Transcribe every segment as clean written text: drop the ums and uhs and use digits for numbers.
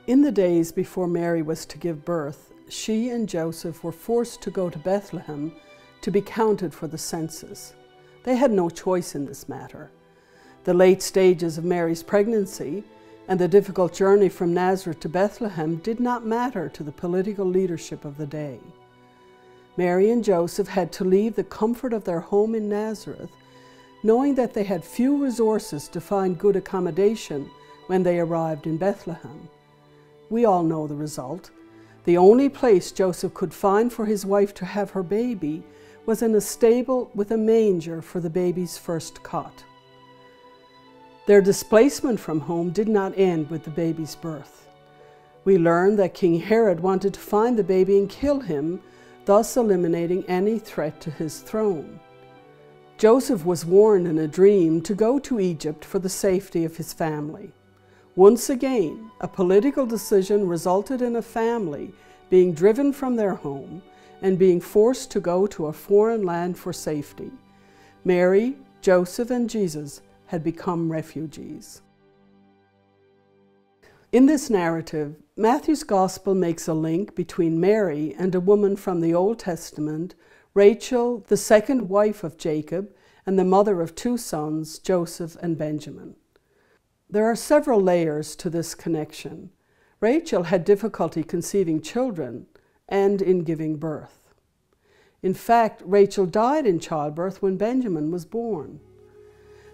In the days before Mary was to give birth, she and Joseph were forced to go to Bethlehem to be counted for the census. They had no choice in this matter. The late stages of Mary's pregnancy and the difficult journey from Nazareth to Bethlehem did not matter to the political leadership of the day. Mary and Joseph had to leave the comfort of their home in Nazareth, knowing that they had few resources to find good accommodation when they arrived in Bethlehem. We all know the result. The only place Joseph could find for his wife to have her baby was in a stable with a manger for the baby's first cot. Their displacement from home did not end with the baby's birth. We learn that King Herod wanted to find the baby and kill him, thus eliminating any threat to his throne. Joseph was warned in a dream to go to Egypt for the safety of his family. Once again, a political decision resulted in a family being driven from their home and being forced to go to a foreign land for safety. Mary, Joseph, and Jesus had become refugees. In this narrative, Matthew's Gospel makes a link between Mary and a woman from the Old Testament, Rachel, the second wife of Jacob, and the mother of two sons, Joseph and Benjamin. There are several layers to this connection. Rachel had difficulty conceiving children and in giving birth. In fact, Rachel died in childbirth when Benjamin was born.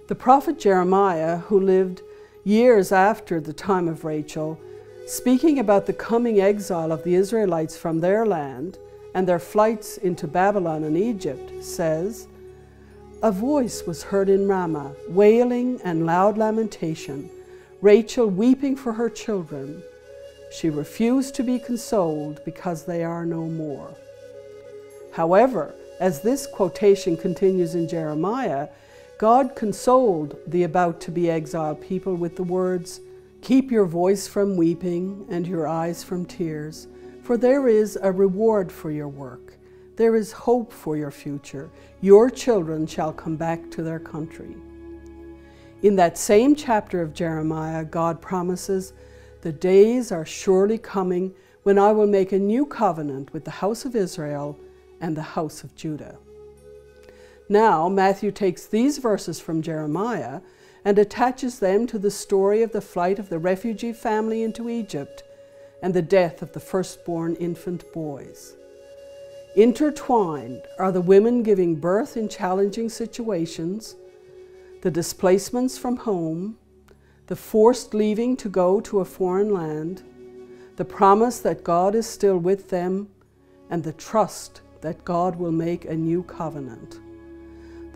The prophet Jeremiah, who lived years after the time of Rachel, speaking about the coming exile of the Israelites from their land and their flights into Babylon and Egypt, says, "A voice was heard in Ramah, wailing and loud lamentation, Rachel weeping for her children. She refused to be consoled because they are no more." However, as this quotation continues in Jeremiah, God consoled the about-to-be exiled people with the words, "Keep your voice from weeping and your eyes from tears, for there is a reward for your work. There is hope for your future. Your children shall come back to their country." In that same chapter of Jeremiah, God promises, "The days are surely coming when I will make a new covenant with the house of Israel and the house of Judah." Now, Matthew takes these verses from Jeremiah and attaches them to the story of the flight of the refugee family into Egypt and the death of the firstborn infant boys. Intertwined are the women giving birth in challenging situations, the displacements from home, the forced leaving to go to a foreign land, the promise that God is still with them, and the trust that God will make a new covenant.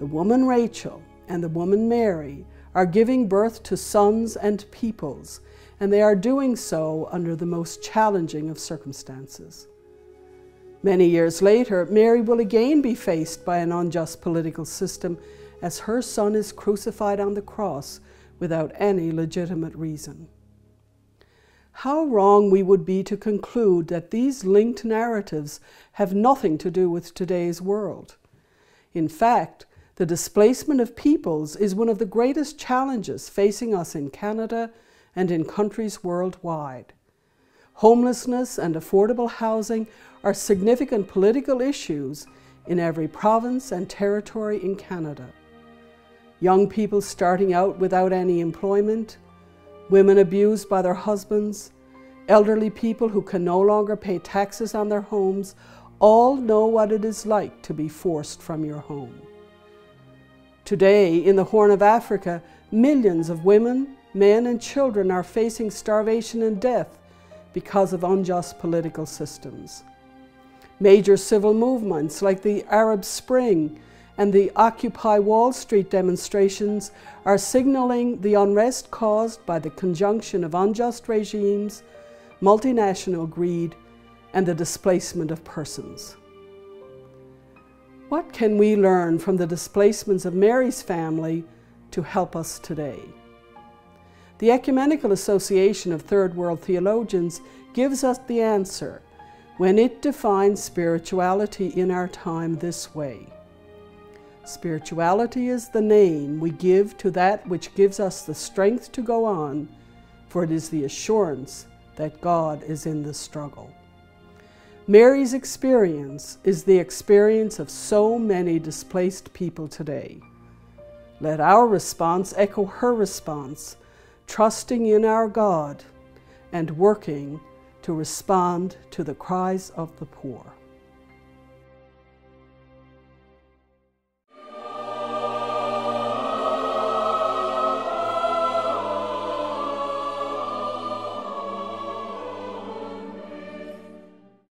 The woman Rachel and the woman Mary are giving birth to sons and peoples, and they are doing so under the most challenging of circumstances. Many years later, Mary will again be faced by an unjust political system as her son is crucified on the cross without any legitimate reason. How wrong we would be to conclude that these linked narratives have nothing to do with today's world. In fact, the displacement of peoples is one of the greatest challenges facing us in Canada and in countries worldwide. Homelessness and affordable housing are significant political issues in every province and territory in Canada. Young people starting out without any employment, women abused by their husbands, elderly people who can no longer pay taxes on their homes, all know what it is like to be forced from your home. Today, in the Horn of Africa, millions of women, men, and children are facing starvation and death because of unjust political systems. Major civil movements like the Arab Spring and the Occupy Wall Street demonstrations are signaling the unrest caused by the conjunction of unjust regimes, multinational greed, and the displacement of persons. What can we learn from the displacements of Mary's family to help us today? The Ecumenical Association of Third World Theologians gives us the answer when it defines spirituality in our time this way. Spirituality is the name we give to that which gives us the strength to go on, for it is the assurance that God is in the struggle. Mary's experience is the experience of so many displaced people today. Let our response echo her response, trusting in our God and working to respond to the cries of the poor.